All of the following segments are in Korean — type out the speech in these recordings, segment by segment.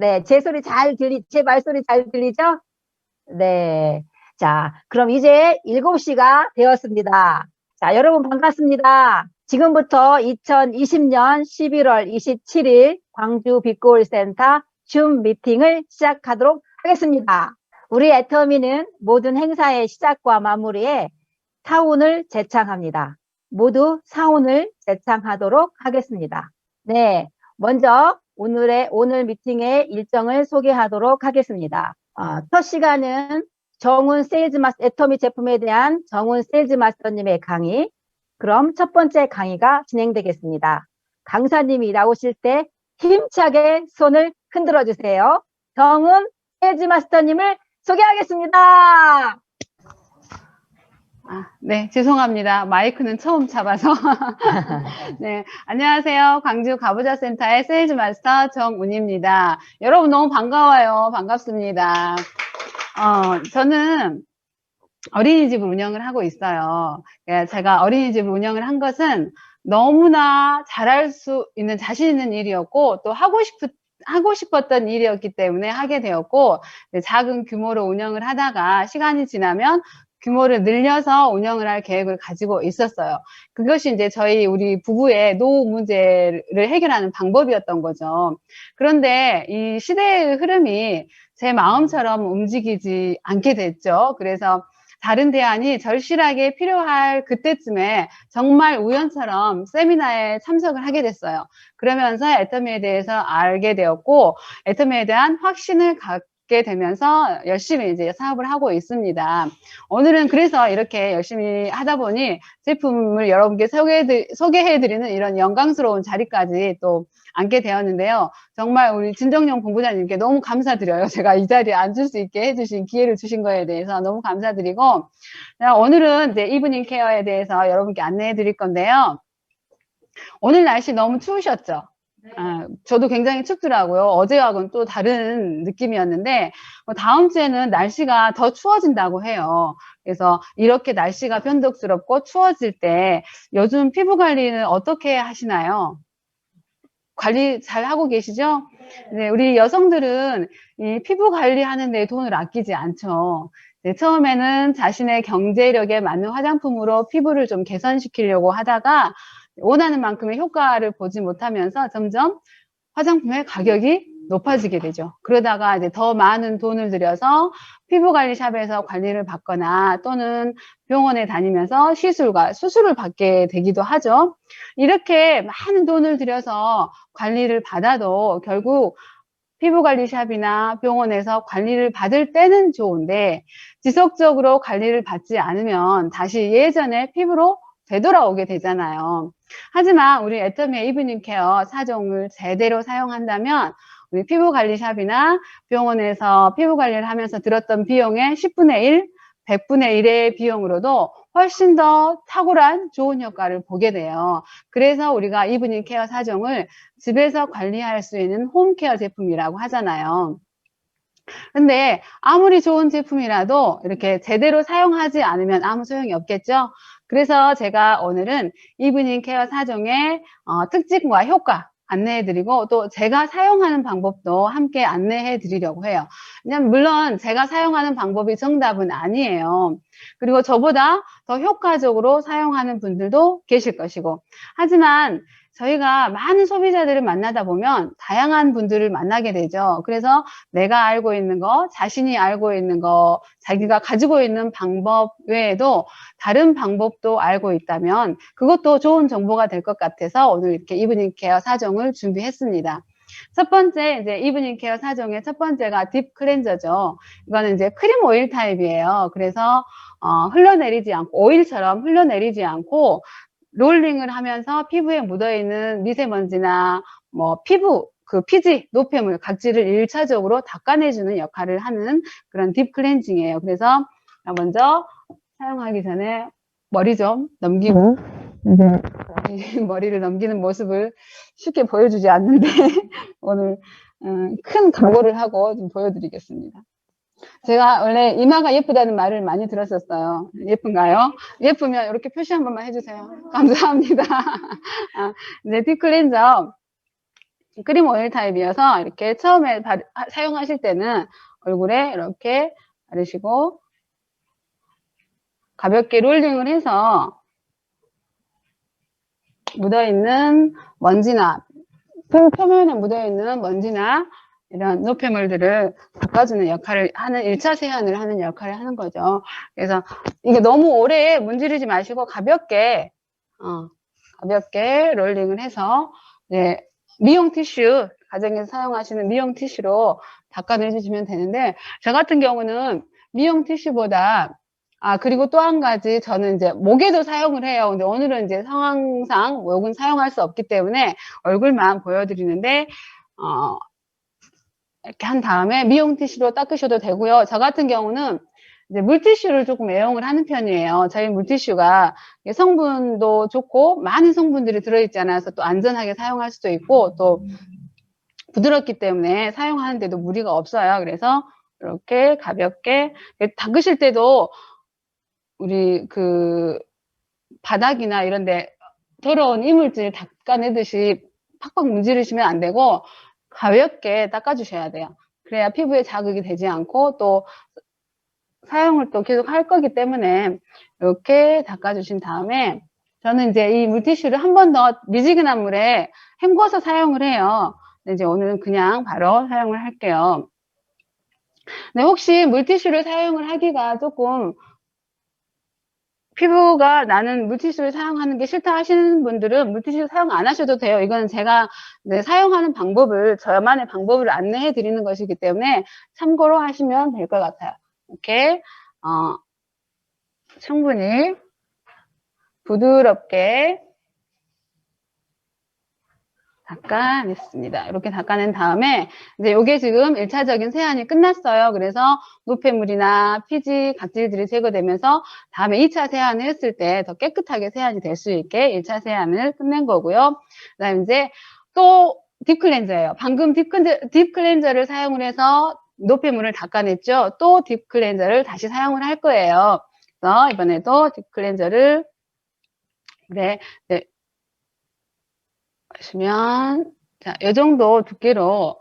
네, 제 말소리 잘 들리죠? 네. 자, 그럼 이제 7시가 되었습니다. 자, 여러분 반갑습니다. 지금부터 2020년 11월 27일 광주 빛고울센터 줌 미팅을 시작하도록 하겠습니다. 우리 애터미는 모든 행사의 시작과 마무리에 사운을 제창합니다. 모두 사운을 제창하도록 하겠습니다. 네, 먼저 오늘 미팅의 일정을 소개하도록 하겠습니다. 첫 시간은 애터미 제품에 대한 정훈 세일즈마스터님의 강의. 그럼 첫 번째 강의가 진행되겠습니다. 강사님이 나오실 때 힘차게 손을 흔들어 주세요. 정훈 세일즈마스터님을 소개하겠습니다. 네, 죄송합니다. 마이크는 처음 잡아서. 네, 안녕하세요. 광주 가부자 센터의 세일즈 마스터 정운입니다. 여러분 너무 반가워요. 반갑습니다. 저는 어린이집을 운영을 하고 있어요. 제가 어린이집을 운영을 한 것은 너무나 잘할 수 있는 자신 있는 일이었고, 또 하고 싶었던 일이었기 때문에 하게 되었고, 작은 규모로 운영을 하다가 시간이 지나면 규모를 늘려서 운영을 할 계획을 가지고 있었어요. 그것이 이제 우리 부부의 노후 문제를 해결하는 방법이었던 거죠. 그런데 이 시대의 흐름이 제 마음처럼 움직이지 않게 됐죠. 그래서 다른 대안이 절실하게 필요할 그때쯤에 정말 우연처럼 세미나에 참석을 하게 됐어요. 그러면서 애터미에 대해서 알게 되었고, 애터미에 대한 확신을 갖게 되면서 열심히 이제 사업을 하고 있습니다. 오늘은 그래서 이렇게 열심히 하다 보니 제품을 여러분께 소개해드리는 이런 영광스러운 자리까지 또 앉게 되었는데요. 정말 우리 진정용 본부장님께 너무 감사드려요. 제가 이 자리에 앉을 수 있게 해주신 기회를 주신 거에 대해서 너무 감사드리고, 오늘은 이제 이브닝 케어에 대해서 여러분께 안내해 드릴 건데요. 오늘 날씨 너무 추우셨죠? 저도 굉장히 춥더라고요. 어제하고는 또 다른 느낌이었는데, 다음 주에는 날씨가 더 추워진다고 해요. 그래서 이렇게 날씨가 변덕스럽고 추워질 때 요즘 피부 관리는 어떻게 하시나요? 관리 잘 하고 계시죠? 네, 우리 여성들은 이 피부 관리하는 데 돈을 아끼지 않죠. 네, 처음에는 자신의 경제력에 맞는 화장품으로 피부를 좀 개선시키려고 하다가 원하는 만큼의 효과를 보지 못하면서 점점 화장품의 가격이 높아지게 되죠. 그러다가 이제 더 많은 돈을 들여서 피부관리샵에서 관리를 받거나 또는 병원에 다니면서 수술을 받게 되기도 하죠. 이렇게 많은 돈을 들여서 관리를 받아도 결국 피부관리샵이나 병원에서 관리를 받을 때는 좋은데 지속적으로 관리를 받지 않으면 다시 예전의 피부로 되돌아오게 되잖아요. 하지만 우리 애터미의 이브닝 케어 4종을 제대로 사용한다면 우리 피부관리샵이나 병원에서 피부관리를 하면서 들었던 비용의 10분의 1, 100분의 1의 비용으로도 훨씬 더 탁월한 좋은 효과를 보게 돼요. 그래서 우리가 이브닝 케어 4종을 집에서 관리할 수 있는 홈케어 제품이라고 하잖아요. 근데 아무리 좋은 제품이라도 이렇게 제대로 사용하지 않으면 아무 소용이 없겠죠? 그래서 제가 오늘은 이브닝 케어 4종의 특징과 효과 안내해드리고 또 제가 사용하는 방법도 함께 안내해드리려고 해요. 왜냐면 물론 제가 사용하는 방법이 정답은 아니에요. 그리고 저보다 더 효과적으로 사용하는 분들도 계실 것이고, 하지만 저희가 많은 소비자들을 만나다 보면 다양한 분들을 만나게 되죠. 그래서 내가 알고 있는 거, 자신이 알고 있는 거, 자기가 가지고 있는 방법 외에도 다른 방법도 알고 있다면 그것도 좋은 정보가 될 것 같아서 오늘 이렇게 이브닝 케어 4종을 준비했습니다. 첫 번째, 이제 이브닝 케어 4종의 첫 번째가 딥 클렌저죠. 이거는 이제 크림 오일 타입이에요. 그래서 흘러내리지 않고, 오일처럼 흘러내리지 않고 롤링을 하면서 피부에 묻어있는 미세먼지나 피지, 노폐물, 각질을 1차적으로 닦아내주는 역할을 하는 그런 딥 클렌징이에요. 그래서 먼저 사용하기 전에 머리 좀 넘기고, 머리를 넘기는 모습을 쉽게 보여주지 않는데, 오늘 큰 각오를 하고 좀 보여드리겠습니다. 제가 원래 이마가 예쁘다는 말을 많이 들었었어요. 예쁜가요? 예쁘면 이렇게 표시 한 번만 해주세요. 감사합니다. 네, 딥 클렌저. 크림 오일 타입이어서 이렇게 처음에 사용하실 때는 얼굴에 이렇게 바르시고 가볍게 롤링을 해서 묻어있는 먼지나 표면에 묻어있는 먼지나 이런 노폐물들을 닦아주는 역할을 하는 1차 세안을 하는 역할을 하는 거죠. 그래서 이게 너무 오래 문지르지 마시고 가볍게 롤링을 해서 네, 미용 티슈 가정에서 사용하시는 미용 티슈로 닦아내주시면 되는데 저 같은 경우는 미용 티슈보다 그리고 또 한 가지 저는 이제 목에도 사용을 해요. 근데 오늘은 이제 상황상 목은 사용할 수 없기 때문에 얼굴만 보여드리는데 이렇게 한 다음에 미용 티슈로 닦으셔도 되고요. 저 같은 경우는 이제 물티슈를 조금 애용을 하는 편이에요. 저희 물티슈가 성분도 좋고 많은 성분들이 들어있지 않아서 또 안전하게 사용할 수도 있고 또 부드럽기 때문에 사용하는데도 무리가 없어요. 그래서 이렇게 가볍게 닦으실 때도 우리 그 바닥이나 이런데 더러운 이물질 닦아내듯이 팍팍 문지르시면 안 되고 가볍게 닦아주셔야 돼요. 그래야 피부에 자극이 되지 않고 또 사용을 또 계속 할 거기 때문에 이렇게 닦아주신 다음에 저는 이제 이 물티슈를 한 번 더 미지근한 물에 헹궈서 사용을 해요. 근데 이제 오늘은 그냥 바로 사용을 할게요. 근데 혹시 물티슈를 사용을 하기가 조금 피부가 나는 물티슈를 사용하는 게 싫다 하시는 분들은 물티슈 사용 안 하셔도 돼요. 이건 제가 사용하는 방법을 저만의 방법을 안내해 드리는 것이기 때문에 참고로 하시면 될 것 같아요. 이렇게 충분히 부드럽게 닦아냈습니다. 이렇게 닦아낸 다음에 이제 이게 지금 1차적인 세안이 끝났어요. 그래서 노폐물이나 피지, 각질들이 제거되면서 다음에 2차 세안을 했을 때 더 깨끗하게 세안이 될 수 있게 1차 세안을 끝낸 거고요. 그다음에 이제 또 딥클렌저예요. 방금 딥클렌저를 사용을 해서 노폐물을 닦아냈죠. 또 딥클렌저를 다시 사용을 할 거예요. 그래서 이번에도 딥클렌저를 네, 보시면 자, 이 정도 두께로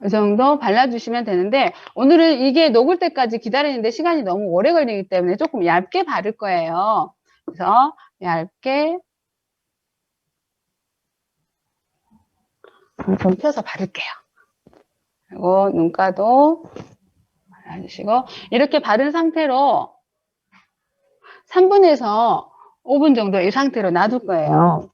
이 정도 발라주시면 되는데 오늘은 이게 녹을 때까지 기다리는데 시간이 너무 오래 걸리기 때문에 조금 얇게 바를 거예요. 그래서 얇게 좀 펴서 바를게요. 그리고 눈가도 발라주시고 이렇게 바른 상태로 3분에서 5분 정도 이 상태로 놔둘 거예요.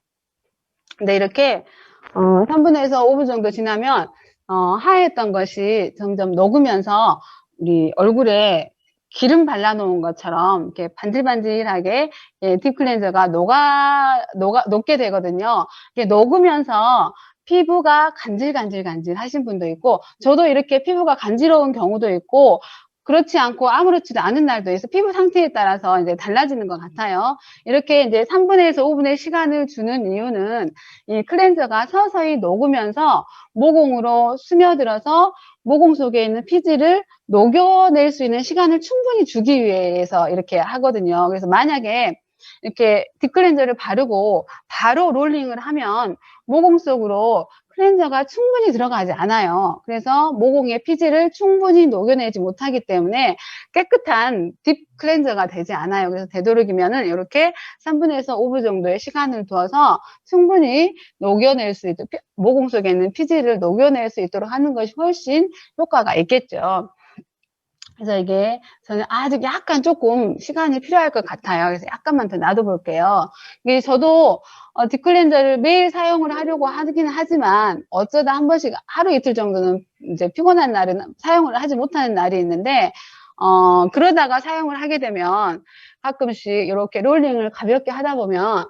근데 이렇게 3분에서 5분 정도 지나면 하였던 것이 점점 녹으면서 우리 얼굴에 기름 발라놓은 것처럼 이렇게 반질반질하게 딥클렌저가 녹게 되거든요. 이게 녹으면서 피부가 간질간질 하신 분도 있고 저도 이렇게 피부가 간지러운 경우도 있고 그렇지 않고 아무렇지도 않은 날도 있어. 피부 상태에 따라서 이제 달라지는 것 같아요. 이렇게 이제 3분에서 5분의 시간을 주는 이유는 이 클렌저가 서서히 녹으면서 모공으로 스며들어서 모공 속에 있는 피지를 녹여낼 수 있는 시간을 충분히 주기 위해서 이렇게 하거든요. 그래서 만약에 이렇게 딥클렌저를 바르고 바로 롤링을 하면 모공 속으로 클렌저가 충분히 들어가지 않아요. 그래서 모공의 피지를 충분히 녹여내지 못하기 때문에 깨끗한 딥 클렌저가 되지 않아요. 그래서 되도록이면은 이렇게 3분에서 5분 정도의 시간을 두어서 충분히 녹여낼 수 있도록 모공 속에 있는 피지를 녹여낼 수 있도록 하는 것이 훨씬 효과가 있겠죠. 그래서 이게 저는 아직 약간 조금 시간이 필요할 것 같아요. 그래서 약간만 더 놔둬볼게요. 이게 저도 딥클렌저를 매일 사용을 하려고 하긴 하지만 어쩌다 한 번씩 하루 이틀 정도는 이제 피곤한 날은 사용을 하지 못하는 날이 있는데 그러다가 사용을 하게 되면 가끔씩 이렇게 롤링을 가볍게 하다 보면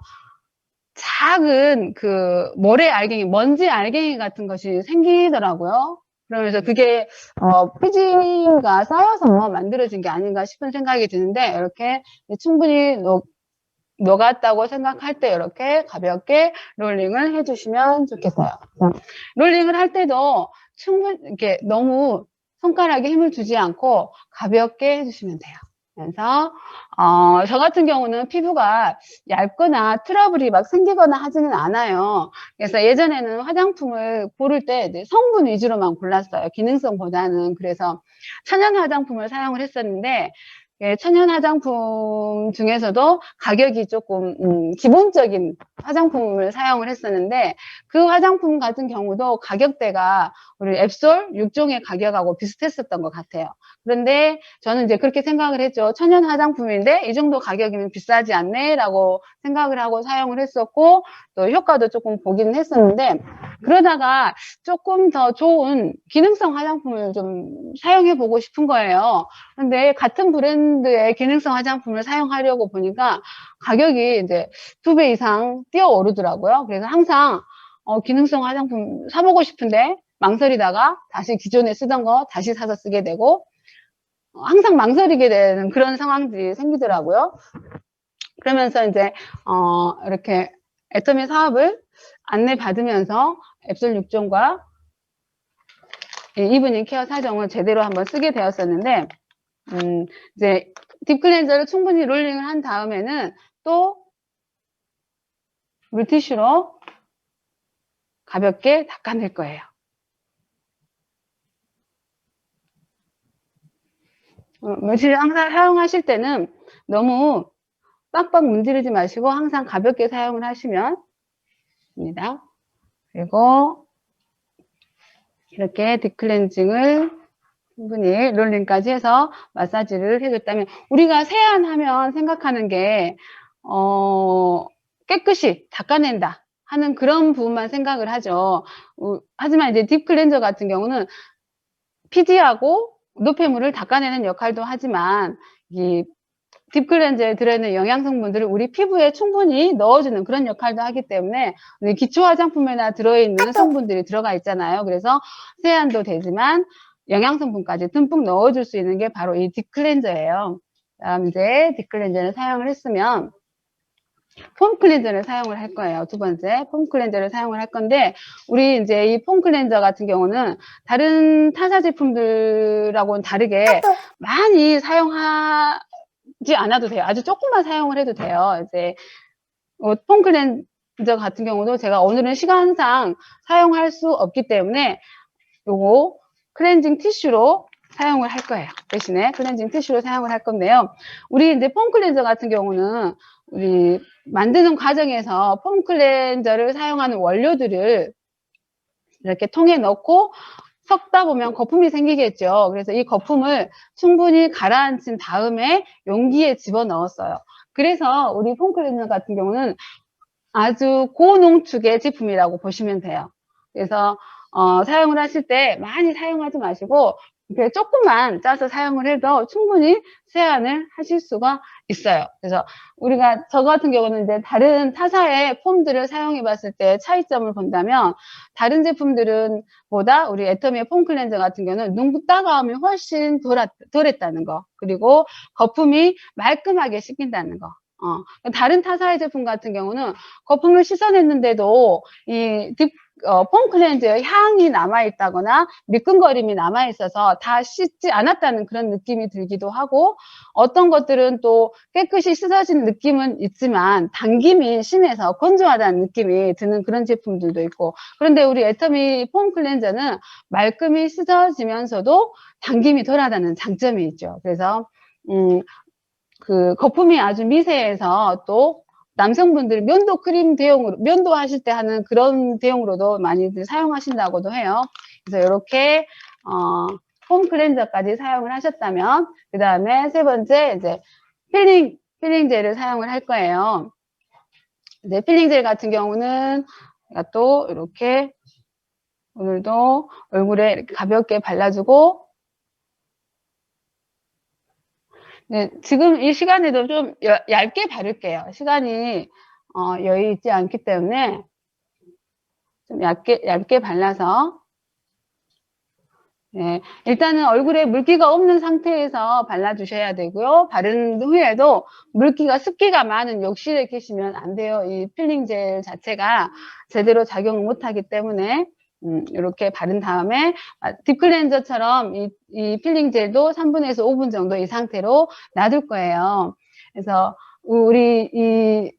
작은 그 모래 알갱이, 먼지 알갱이 같은 것이 생기더라고요. 그러면서 그게 피지가 쌓여서 만들어진 게 아닌가 싶은 생각이 드는데 이렇게 충분히 녹았다고 생각할 때 이렇게 가볍게 롤링을 해주시면 좋겠어요. 롤링을 할 때도 충분히 이렇게 너무 손가락에 힘을 주지 않고 가볍게 해주시면 돼요. 그래서 저 같은 경우는 피부가 얇거나 트러블이 막 생기거나 하지는 않아요. 그래서 예전에는 화장품을 고를 때 이제 성분 위주로만 골랐어요. 기능성보다는. 그래서 천연 화장품을 사용을 했었는데, 예, 천연 화장품 중에서도 가격이 조금 기본적인 화장품을 사용을 했었는데, 그 화장품 같은 경우도 가격대가 우리 앱솔 6종의 가격하고 비슷했었던 것 같아요. 그런데 저는 이제 그렇게 생각을 했죠. 천연 화장품인데 이 정도 가격이면 비싸지 않네 라고 생각을 하고 사용을 했었고, 또 효과도 조금 보기는 했었는데, 그러다가 조금 더 좋은 기능성 화장품을 좀 사용해 보고 싶은 거예요. 근데 같은 브랜드의 기능성 화장품을 사용하려고 보니까 가격이 이제 2배 이상 뛰어오르더라고요. 그래서 항상 기능성 화장품 사보고 싶은데 망설이다가 다시 기존에 쓰던 거 다시 사서 쓰게 되고, 항상 망설이게 되는 그런 상황들이 생기더라고요. 그러면서 이제 이렇게 애터미 사업을 안내받으면서 앱솔 6종과 이브닝 케어 4종을 제대로 한번 쓰게 되었었는데, 이제 딥클렌저를 충분히 롤링을 한 다음에는 또 물티슈로 가볍게 닦아낼 거예요. 물티슈를 항상 사용하실 때는 너무 빡빡 문지르지 마시고 항상 가볍게 사용을 하시면 됩니다. 그리고 이렇게 딥클렌징을 충분히 롤링까지 해서 마사지를 해줬다면, 우리가 세안하면 생각하는 게 깨끗이 닦아낸다 하는 그런 부분만 생각을 하죠. 하지만 이제 딥클렌저 같은 경우는 피지하고 노폐물을 닦아내는 역할도 하지만, 이 딥클렌저에 들어있는 영양성분들을 우리 피부에 충분히 넣어주는 그런 역할도 하기 때문에, 기초 화장품에나 들어있는 성분들이 들어가 있잖아요. 그래서 세안도 되지만 영양성분까지 듬뿍 넣어줄 수 있는 게 바로 이 딥클렌저예요. 다음 이제 딥클렌저를 사용을 했으면 폼 클렌저를 사용을 할 거예요. 두 번째, 폼 클렌저를 사용을 할 건데, 우리 이제 이 폼 클렌저 같은 경우는 다른 타사 제품들하고는 다르게 많이 사용하지 않아도 돼요. 아주 조금만 사용을 해도 돼요. 이제 폼 클렌저 같은 경우도 제가 오늘은 시간상 사용할 수 없기 때문에 요거 클렌징 티슈로 사용을 할 거예요. 대신에 클렌징 티슈로 사용을 할 건데요. 우리 이제 폼 클렌저 같은 경우는 우리 만드는 과정에서 폼 클렌저를 사용하는 원료들을 이렇게 통에 넣고 섞다 보면 거품이 생기겠죠. 그래서 이 거품을 충분히 가라앉힌 다음에 용기에 집어넣었어요. 그래서 우리 폼 클렌저 같은 경우는 아주 고농축의 제품이라고 보시면 돼요. 그래서 사용을 하실 때 많이 사용하지 마시고 이렇게 조금만 짜서 사용을 해도 충분히 세안을 하실 수가 있어요. 그래서 우리가 저 같은 경우는 이제 다른 타사의 폼들을 사용해 봤을 때 차이점을 본다면, 다른 제품들은 보다 우리 애터미의 폼 클렌저 같은 경우는 눈 따가움이 훨씬 덜했다는 거, 그리고 거품이 말끔하게 씻긴다는 거. 다른 타사의 제품 같은 경우는 거품을 씻어냈는데도 이 폼 클렌저의 향이 남아있다거나 미끈거림이 남아있어서 다 씻지 않았다는 그런 느낌이 들기도 하고, 어떤 것들은 또 깨끗이 씻어진 느낌은 있지만 당김이 심해서 건조하다는 느낌이 드는 그런 제품들도 있고, 그런데 우리 애터미 폼 클렌저는 말끔히 씻어지면서도 당김이 덜하다는 장점이 있죠. 그래서 그 거품이 아주 미세해서 또 남성분들 면도 크림 대용으로, 면도 하실 때 하는 그런 대용으로도 많이들 사용하신다고도 해요. 그래서 이렇게 폼 클렌저까지 사용을 하셨다면, 그 다음에 세 번째 이제 필링 젤을 사용을 할 거예요. 이제 필링 젤 같은 경우는 제가 또 이렇게 오늘도 얼굴에 이렇게 가볍게 발라주고, 네, 지금 이 시간에도 좀 얇게 바를게요. 시간이 여유 있지 않기 때문에 좀 얇게 발라서, 네, 일단은 얼굴에 물기가 없는 상태에서 발라주셔야 되고요. 바른 후에도 물기가, 습기가 많은 욕실에 계시면 안 돼요. 이 필링 젤 자체가 제대로 작용을 못하기 때문에 이렇게 바른 다음에 딥클렌저처럼 이 필링 젤도 3분에서 5분 정도 이 상태로 놔둘 거예요. 그래서 우리 이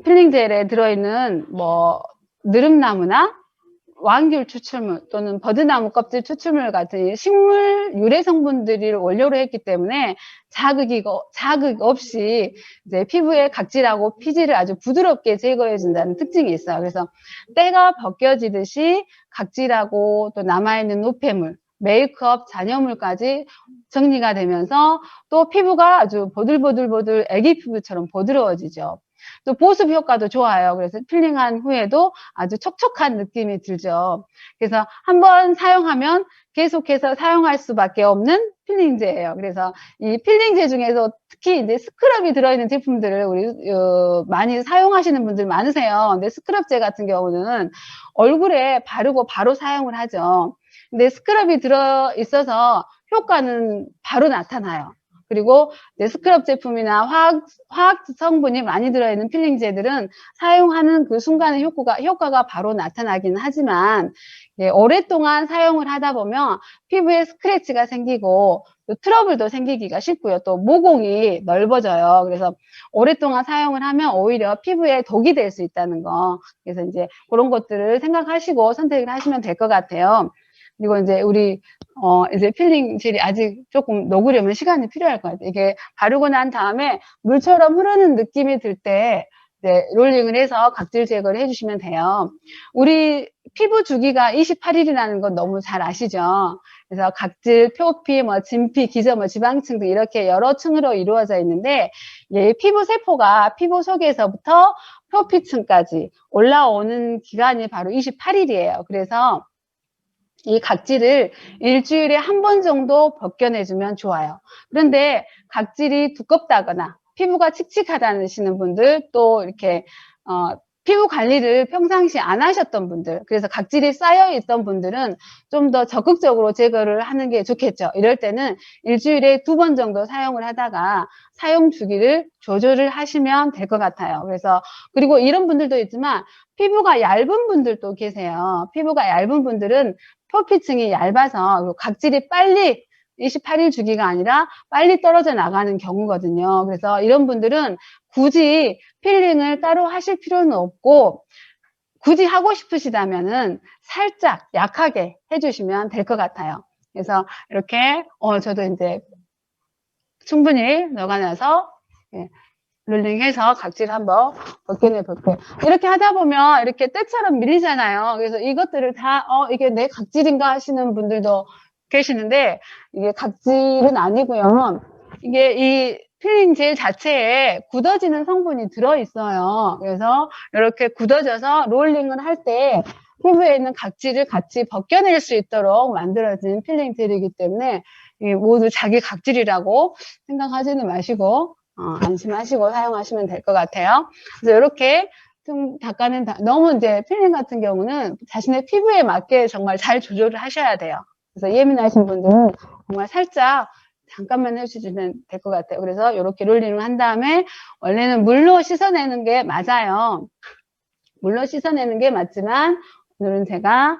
필링 젤에 들어있는 뭐 느릅나무나 왕귤 추출물 또는 버드나무 껍질 추출물 같은 식물 유래 성분들을 원료로 했기 때문에 자극 없이 이제 피부의 각질하고 피지를 아주 부드럽게 제거해 준다는 특징이 있어요. 그래서 때가 벗겨지듯이 각질하고 또 남아있는 노폐물, 메이크업, 잔여물까지 정리가 되면서 또 피부가 아주 보들보들보들 애기 피부처럼 부드러워지죠. 또 보습 효과도 좋아요. 그래서 필링한 후에도 아주 촉촉한 느낌이 들죠. 그래서 한번 사용하면 계속해서 사용할 수밖에 없는 필링제예요. 그래서 이 필링제 중에서 특히 이제 스크럽이 들어있는 제품들을 우리 많이 사용하시는 분들 많으세요. 근데 스크럽제 같은 경우는 얼굴에 바르고 바로 사용을 하죠. 근데 스크럽이 들어 있어서 효과는 바로 나타나요. 그리고 스크럽 제품이나 화학 성분이 많이 들어있는 필링제들은 사용하는 그 순간의 효과가 바로 나타나긴 하지만 오랫동안 사용을 하다 보면 피부에 스크래치가 생기고 또 트러블도 생기기가 쉽고요. 또 모공이 넓어져요. 그래서 오랫동안 사용을 하면 오히려 피부에 독이 될 수 있다는 거. 그래서 이제 그런 것들을 생각하시고 선택을 하시면 될 것 같아요. 그리고 이제 우리 이제 필링 젤이 아직 조금 녹으려면 시간이 필요할 것 같아요. 이게 바르고 난 다음에 물처럼 흐르는 느낌이 들 때 롤링을 해서 각질 제거를 해주시면 돼요. 우리 피부 주기가 28일이라는 건 너무 잘 아시죠? 그래서 각질, 표피, 진피, 기저, 지방층 등 이렇게 여러 층으로 이루어져 있는데 피부 세포가 피부 속에서부터 표피층까지 올라오는 기간이 바로 28일이에요. 그래서 이 각질을 일주일에 한 번 정도 벗겨내주면 좋아요. 그런데 각질이 두껍다거나 피부가 칙칙하다는 분들 또 이렇게 피부 관리를 평상시 안 하셨던 분들 그래서 각질이 쌓여 있던 분들은 좀 더 적극적으로 제거를 하는 게 좋겠죠. 이럴 때는 일주일에 2번 정도 사용을 하다가 사용 주기를 조절을 하시면 될 것 같아요. 그래서 그리고 이런 분들도 있지만 피부가 얇은 분들도 계세요. 피부가 얇은 분들은 표피층이 얇아서 각질이 빨리 28일 주기가 아니라 빨리 떨어져 나가는 경우거든요. 그래서 이런 분들은 굳이 필링을 따로 하실 필요는 없고 굳이 하고 싶으시다면은 살짝 약하게 해주시면 될 것 같아요. 그래서 이렇게 저도 이제 충분히 녹아나서 롤링해서 각질 한번 벗겨내 볼게요. 이렇게 하다 보면 이렇게 때처럼 밀리잖아요. 그래서 이것들을 다 이게 내 각질인가 하시는 분들도 계시는데 이게 각질은 아니고요. 이게 이 필링 젤 자체에 굳어지는 성분이 들어있어요. 그래서 이렇게 굳어져서 롤링을 할 때 피부에 있는 각질을 같이 벗겨낼 수 있도록 만들어진 필링 젤이기 때문에 모두 자기 각질이라고 생각하지는 마시고 안심하시고 사용하시면 될 것 같아요. 그래서 이렇게 좀 너무 이제 필링 같은 경우는 자신의 피부에 맞게 정말 잘 조절을 하셔야 돼요. 그래서 예민하신 분들은 정말 살짝 잠깐만 해주시면 될 것 같아요. 그래서 이렇게 롤링을 한 다음에 원래는 물로 씻어내는 게 맞아요. 물로 씻어내는 게 맞지만 오늘은 제가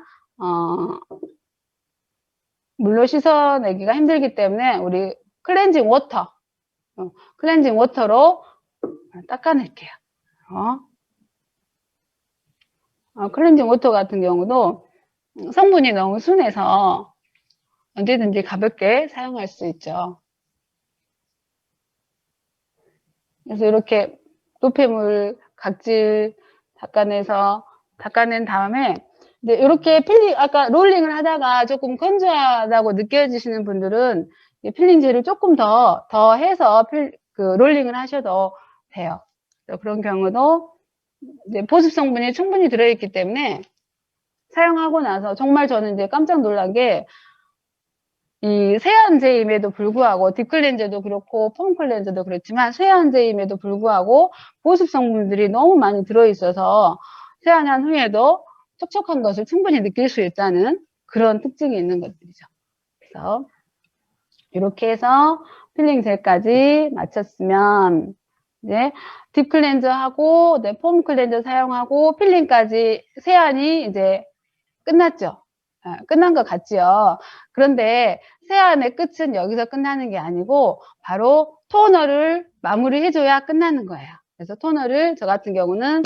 물로 씻어내기가 힘들기 때문에 우리 클렌징 워터로 닦아낼게요. 클렌징 워터 같은 경우도 성분이 너무 순해서 언제든지 가볍게 사용할 수 있죠. 그래서 이렇게 노폐물, 각질 닦아낸 다음에 이제 이렇게 아까 롤링을 하다가 조금 건조하다고 느껴지시는 분들은 필링 젤을 조금 더 해서 롤링을 하셔도 돼요. 그런 경우도 이제 보습 성분이 충분히 들어있기 때문에 사용하고 나서 정말 저는 이제 깜짝 놀란 게 이 세안제임에도 불구하고 딥클렌저도 그렇고 폼클렌저도 그렇지만 세안제임에도 불구하고 보습 성분들이 너무 많이 들어있어서 세안한 후에도 촉촉한 것을 충분히 느낄 수 있다는 그런 특징이 있는 것들이죠. 그래서 이렇게 해서 필링 젤까지 마쳤으면 이제 딥 클렌저하고 폼 클렌저 사용하고 필링까지 세안이 이제 끝났죠. 끝난 것 같지요. 그런데 세안의 끝은 여기서 끝나는 게 아니고 바로 토너를 마무리해줘야 끝나는 거예요. 그래서 토너를 저 같은 경우는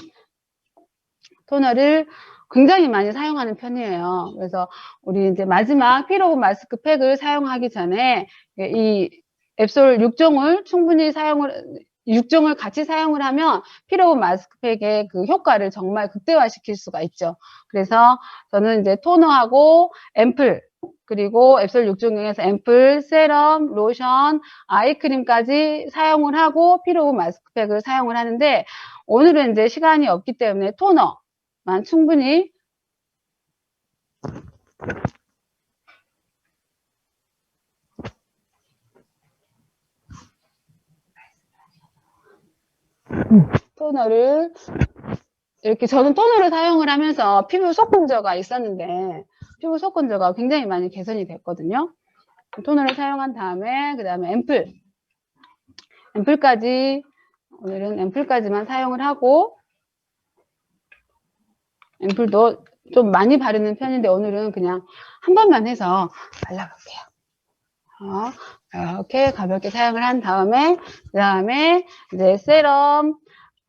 토너를 굉장히 많이 사용하는 편이에요. 그래서 우리 이제 마지막 피로브 마스크팩을 사용하기 전에 이 앱솔 6종을 충분히 6종을 같이 사용을 하면 피로브 마스크팩의 그 효과를 정말 극대화시킬 수가 있죠. 그래서 저는 이제 토너하고 앰플, 그리고 앱솔 6종 중에서 앰플, 세럼, 로션, 아이크림까지 사용을 하고 피로브 마스크팩을 사용을 하는데, 오늘은 이제 시간이 없기 때문에 토너만 충분히 토너를 이렇게 저는 토너를 사용을 하면서 피부 속건조가 있었는데 피부 속건조가 굉장히 많이 개선이 됐거든요. 토너를 사용한 다음에 그 다음에 앰플까지 오늘은 앰플까지만 사용을 하고, 앰플도 좀 많이 바르는 편인데 오늘은 그냥 한 번만 해서 발라볼게요. 이렇게 가볍게 사용을 한 다음에 그 다음에 이제 세럼,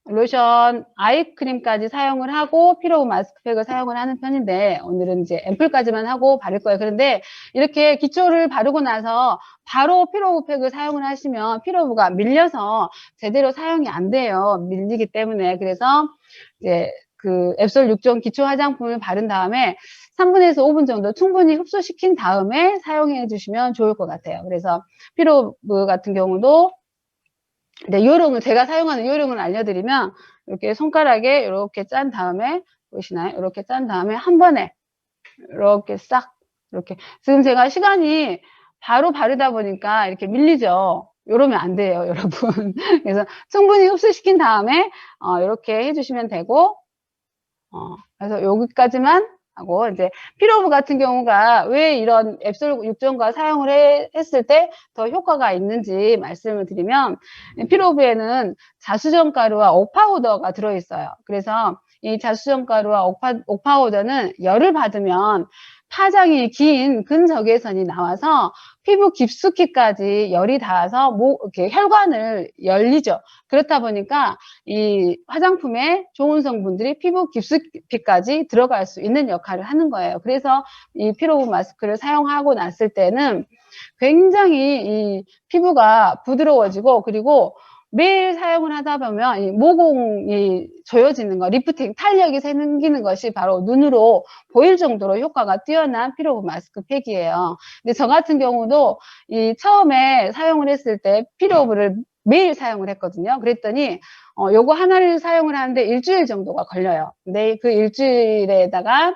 로션, 아이크림까지 사용을 하고 피로브 마스크팩을 사용을 하는 편인데 오늘은 이제 앰플까지만 하고 바를 거예요. 그런데 이렇게 기초를 바르고 나서 바로 피로브팩을 사용을 하시면 피로브가 밀려서 제대로 사용이 안 돼요. 밀리기 때문에. 그래서 이제 그 앱솔 6종 기초 화장품을 바른 다음에 3분에서 5분 정도 충분히 흡수시킨 다음에 사용해 주시면 좋을 것 같아요. 그래서 피로브 같은 경우도 네, 요령을, 제가 사용하는 요령을 알려드리면, 이렇게 손가락에 이렇게 짠 다음에, 보이시나요? 이렇게 짠 다음에 한 번에, 이렇게 싹, 이렇게. 지금 제가 시간이 바로 바르다 보니까 이렇게 밀리죠? 이러면 안 돼요, 여러분. 그래서 충분히 흡수시킨 다음에, 이렇게 해주시면 되고, 그래서 여기까지만 하고, 이제, 피로브 같은 경우가 왜 이런 앱솔 6종과 사용을 했을 때 더 효과가 있는지 말씀을 드리면, 피로브에는 자수정 가루와 옥파우더가 들어있어요. 그래서 이 자수정 가루와 옥파우더는 열을 받으면 파장이 긴 근적외선이 나와서 피부 깊숙이까지 열이 닿아서 이렇게 혈관을 열리죠. 그렇다 보니까 이 화장품의 좋은 성분들이 피부 깊숙이까지 들어갈 수 있는 역할을 하는 거예요. 그래서 이 피로브 마스크를 사용하고 났을 때는 굉장히 이 피부가 부드러워지고, 그리고 매일 사용을 하다 보면 이 모공이 조여지는 거, 리프팅, 탄력이 생기는 것이 바로 눈으로 보일 정도로 효과가 뛰어난 피로브 마스크팩이에요. 근데 저 같은 경우도 이 처음에 사용을 했을 때 피로브를 매일 사용을 했거든요. 그랬더니 요거 하나를 사용을 하는데 일주일 정도가 걸려요. 근데 그 일주일에다가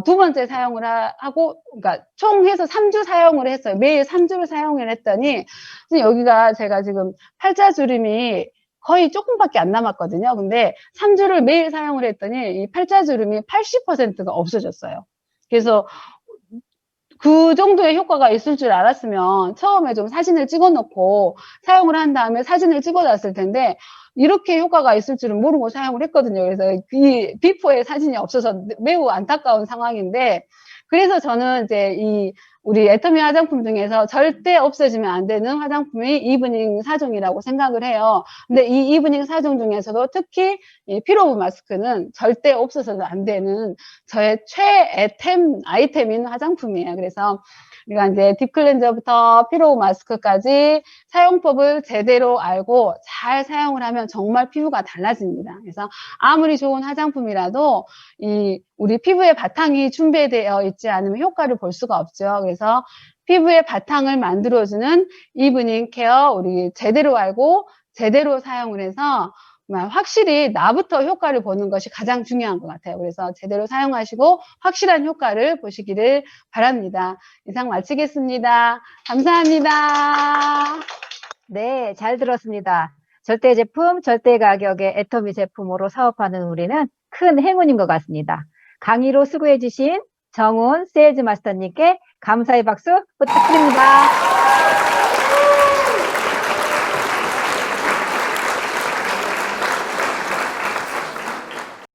두 번째 사용을 하고, 그러니까 총 해서 3주 사용을 했어요. 매일 3주를 사용을 했더니, 여기가 제가 지금 팔자주름이 거의 조금밖에 안 남았거든요. 근데 3주를 매일 사용을 했더니 이 팔자주름이 80%가 없어졌어요. 그래서 그 정도의 효과가 있을 줄 알았으면 처음에 좀 사진을 찍어 놓고 사용을 한 다음에 사진을 찍어 놨을 텐데, 이렇게 효과가 있을 줄은 모르고 사용을 했거든요. 그래서 이 비포의 사진이 없어서 매우 안타까운 상황인데, 그래서 저는 이제 우리 애터미 화장품 중에서 절대 없어지면 안 되는 화장품이 이브닝 4종이라고 생각을 해요. 근데 이 이브닝 4종 중에서도 특히 이 피로브 마스크는 절대 없어서는 안 되는 저의 최애템 아이템인 화장품이에요. 그래서 우리가 이제 딥클렌저부터 피로브 마스크까지 사용법을 제대로 알고 잘 사용을 하면 정말 피부가 달라집니다. 그래서 아무리 좋은 화장품이라도 우리 피부의 바탕이 준비되어 있지 않으면 효과를 볼 수가 없죠. 그래서 피부의 바탕을 만들어주는 이브닝 케어 우리 제대로 알고 제대로 사용을 해서 확실히 나부터 효과를 보는 것이 가장 중요한 것 같아요. 그래서 제대로 사용하시고 확실한 효과를 보시기를 바랍니다. 이상 마치겠습니다. 감사합니다. 네, 잘 들었습니다. 절대 제품, 절대 가격의 애터미 제품으로 사업하는 우리는 큰 행운인 것 같습니다. 강의로 수고해주신 정훈 세일즈 마스터님께 감사의 박수 부탁드립니다.